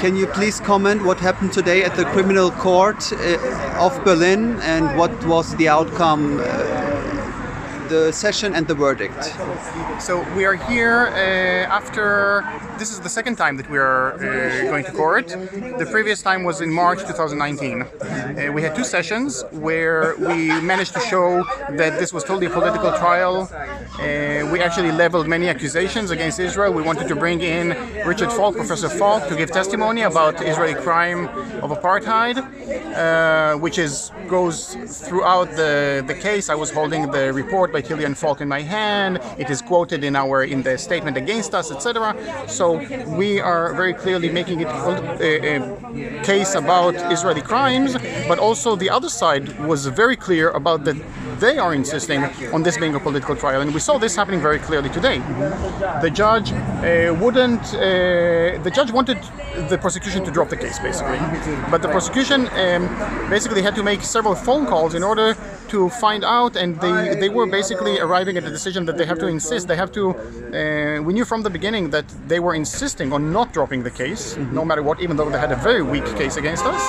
Can you please comment what happened today at the criminal court of Berlin and what was the outcome, the session and the verdict? So we are here after, this is the second time that we are going to court. The previous time was in March 2019. We had two sessions where we managed to show that this was totally a political trial. We actually leveled many accusations against Israel. We wanted to bring in Richard Falk, Professor Falk, to give testimony about the Israeli crime of apartheid, which goes throughout the case. I was holding the report by Killian Falk in my hand. It is quoted in the statement against us, etc. So we are very clearly making it a case about Israeli crimes, but also the other side was very clear about that they are insisting on this being a political trial, and we saw this happening very clearly today. The judge wanted the prosecution to drop the case, basically, but the prosecution basically had to make several phone calls in order to find out, and they were basically arriving at the decision that they have to insist. They have to. We knew from the beginning that they were insisting on not dropping the case, no matter what, even though they had a very weak case against us.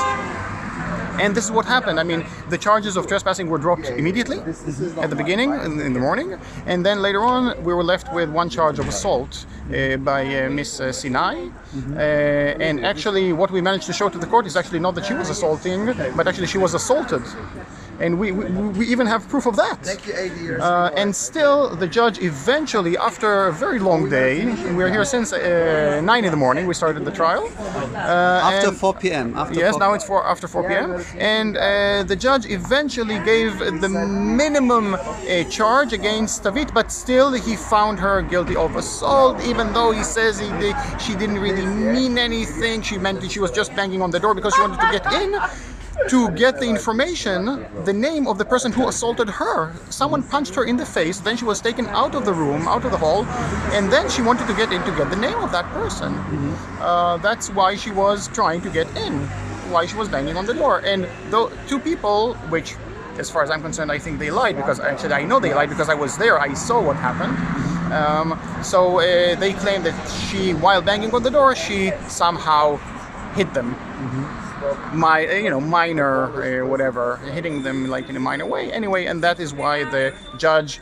And this is what happened. I mean, the charges of trespassing were dropped immediately at the beginning, in the morning, and then later on we were left with one charge of assault by Miss Sinai. And actually what we managed to show to the court is actually not that she was assaulting, but actually she was assaulted. And we even have proof of that. And still, the judge eventually, after a very long day, we're here since 9 in the morning, we started the trial. After 4 p.m. Now it's after 4 p.m. And the judge eventually gave the minimum charge against Stavit, but still he found her guilty of assault, even though he says she didn't really mean anything. She meant that she was just banging on the door because she wanted to get in. To get the information, the name of the person who assaulted her. Someone punched her in the face, then she was taken out of the room, out of the hall, and then she wanted to get in to get the name of that person. That's why she was trying to get in, why she was banging on the door. And the two people, which, as far as I'm concerned, I think they lied, because actually I know they lied because I was there, I saw what happened. So they claim that she, while banging on the door, she somehow hit them. Minor, whatever, hitting them like in a minor way. Anyway, and that is why the judge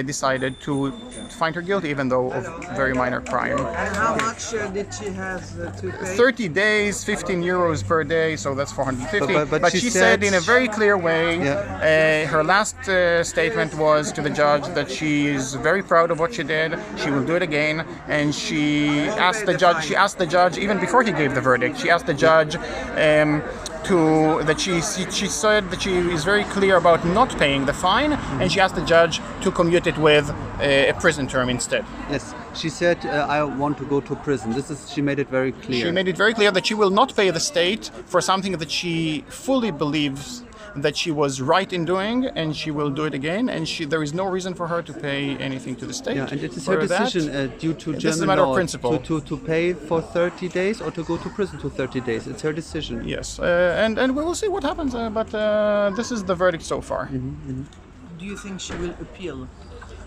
decided to find her guilty, even though of very minor crime. And how much did she have to pay? 30 days, 15 euros per day, so that's 450. But she said in a very clear way, her last statement was to the judge that she is very proud of what she did, she will do it again, and she asked the judge, even before he gave the verdict, she asked the judge she said that she is very clear about not paying the fine, and she asked the judge to commute it with a prison term instead. Yes, she said, I want to go to prison. She made it very clear. She made it very clear that she will not pay the state for something that she fully believes that she was right in doing, and she will do it again, and there is no reason for her to pay anything to the state. Yeah, and it is her decision due to German this is a matter law of principle. To pay for 30 days or to go to prison to 30 days. It's her decision. Yes, and we will see what happens, but this is the verdict so far. Do you think she will appeal?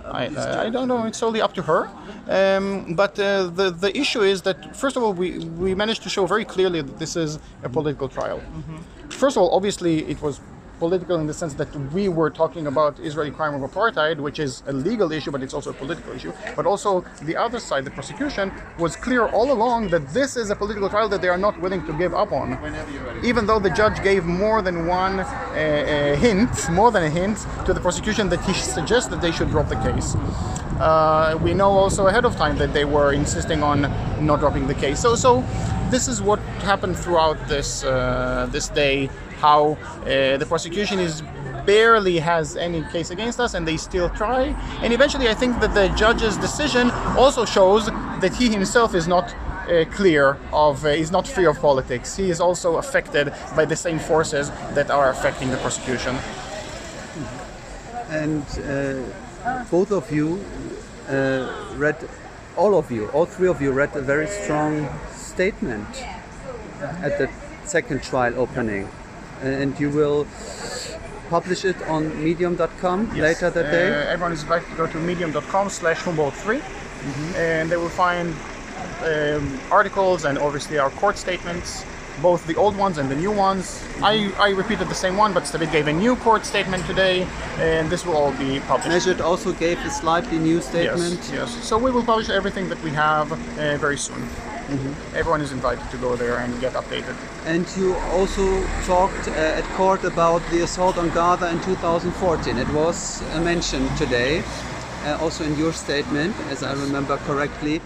I don't know, it's solely up to her. But the issue is that, first of all, we managed to show very clearly that this is a political trial. First of all, obviously, it was political in the sense that we were talking about Israeli crime of apartheid, which is a legal issue, but it's also a political issue. But also the other side, the prosecution, was clear all along that this is a political trial that they are not willing to give up on. Even though the judge gave more than a hint to the prosecution that he suggests that they should drop the case. We know also ahead of time that they were insisting on not dropping the case. So this is what happened throughout this day, how the prosecution barely has any case against us, and they still try. And eventually I think that the judge's decision also shows that he himself is not clear of, is not free of politics. He is also affected by the same forces that are affecting the prosecution. And both of you all three of you read a very strong statement at the second trial opening. And you will publish it on medium.com later that day? Everyone is invited to go to medium.com/Humboldt3 and they will find articles and obviously our court statements, both the old ones and the new ones. I repeated the same one, but Stavit gave a new court statement today, and this will all be published. Mejit also gave a slightly new statement. Yes. So we will publish everything that we have very soon. Everyone is invited to go there and get updated. And you also talked at court about the assault on Gaza in 2014. It was mentioned today, also in your statement, as I remember correctly.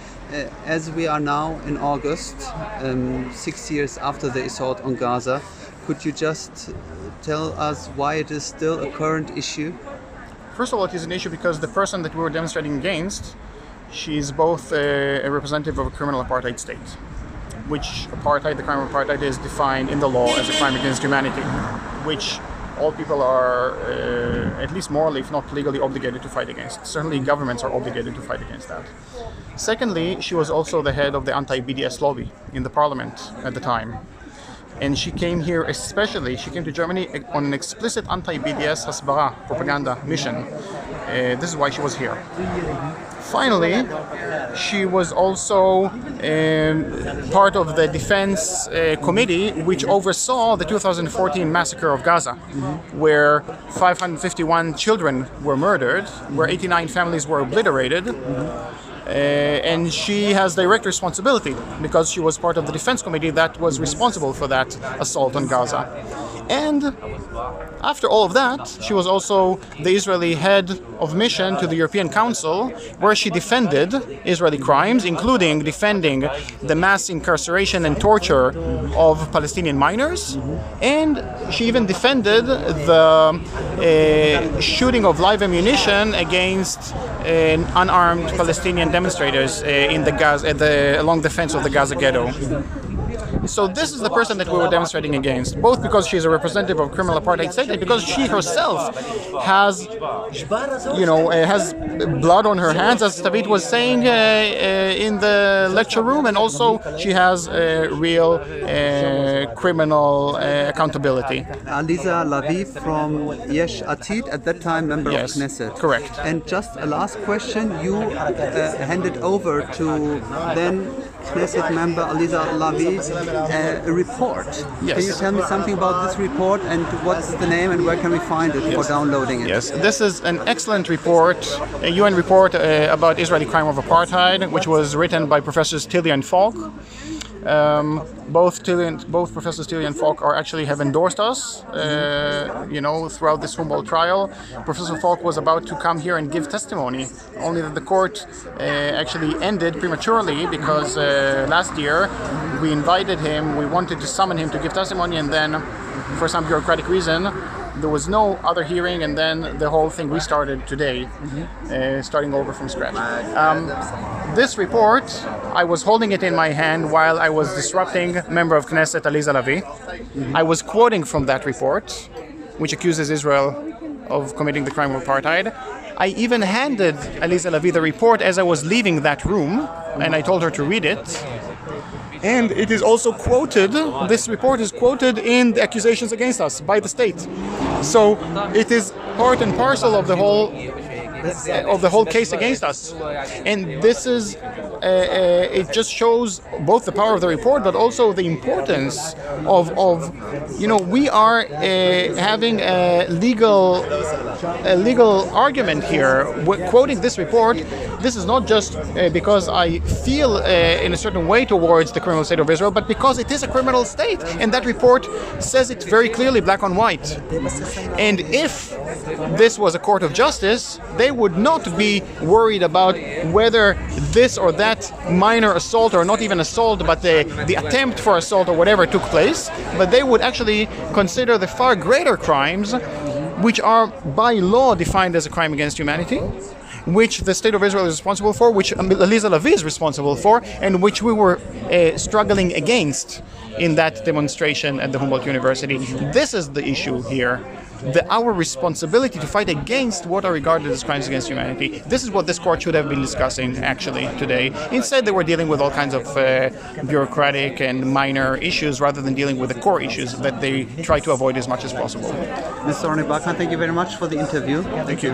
As we are now in August, 6 years after the assault on Gaza, could you just tell us why it is still a current issue? First of all, it is an issue because the person that we were demonstrating against, she is both a representative of a criminal apartheid state, which apartheid, the crime of apartheid, is defined in the law as a crime against humanity, which all people are at least morally, if not legally, obligated to fight against. Certainly governments are obligated to fight against that. Secondly, she was also the head of the anti-BDS lobby in the parliament at the time. And she came here she came to Germany on an explicit anti-BDS Hasbara propaganda mission. This is why she was here. Finally, she was also part of the defense committee which oversaw the 2014 massacre of Gaza, where 551 children were murdered, where 89 families were obliterated. And she has direct responsibility because she was part of the defense committee that was responsible for that assault on Gaza. And after all of that, she was also the Israeli head of mission to the European Council, where she defended Israeli crimes, including defending the mass incarceration and torture of Palestinian minors. And she even defended the shooting of live ammunition against unarmed Palestinian demonstrators along the fence of the Gaza ghetto. So this is the person that we were demonstrating against, both because she's a representative of criminal apartheid state and because she herself has, has blood on her hands, as Stavit was saying in the lecture room, and also she has real criminal accountability. Aliza Lavi from Yesh Atid, at that time member of Knesset. Correct. And just a last question, you handed over to then Knesset member Aliza Lavi a report. Yes. Can you tell me something about this report and what's the name and where can we find it for downloading it? Yes, this is an excellent report, a UN report about Israeli crime of apartheid, which was written by Professors Tilly and Falk. Both Professors Tilly and Falk have endorsed us, throughout this Humboldt trial. Professor Falk was about to come here and give testimony, only that the court actually ended prematurely because last year we invited him, we wanted to summon him to give testimony, and then for some bureaucratic reason there was no other hearing, and then the whole thing restarted today, starting over from scratch. This report, I was holding it in my hand while I was disrupting member of Knesset Aliza Lavi. I was quoting from that report, which accuses Israel of committing the crime of apartheid. I even handed Aliza Lavi the report as I was leaving that room, and I told her to read it. And it is also quoted, this report is quoted in the accusations against us by the state. So it is part and parcel of the whole case against us. And this is, it just shows both the power of the report, but also the importance of we are having a legal argument here. Quoting this report, this is not just because I feel in a certain way towards the criminal state of Israel, but because it is a criminal state. And that report says it very clearly, black on white. And if this was a court of justice, they would not be worried about whether this or that minor assault, or not even assault, but the attempt for assault or whatever took place, but they would actually consider the far greater crimes, which are by law defined as a crime against humanity, which the State of Israel is responsible for, which Aliza Lavi is responsible for, and which we were struggling against in that demonstration at the Humboldt University. This is the issue here. Our responsibility to fight against what are regarded as crimes against humanity. This is what this court should have been discussing actually today. Instead, they were dealing with all kinds of bureaucratic and minor issues rather than dealing with the core issues that they try to avoid as much as possible. Mr. Ronnie Barkan, thank you very much for the interview. Thank you.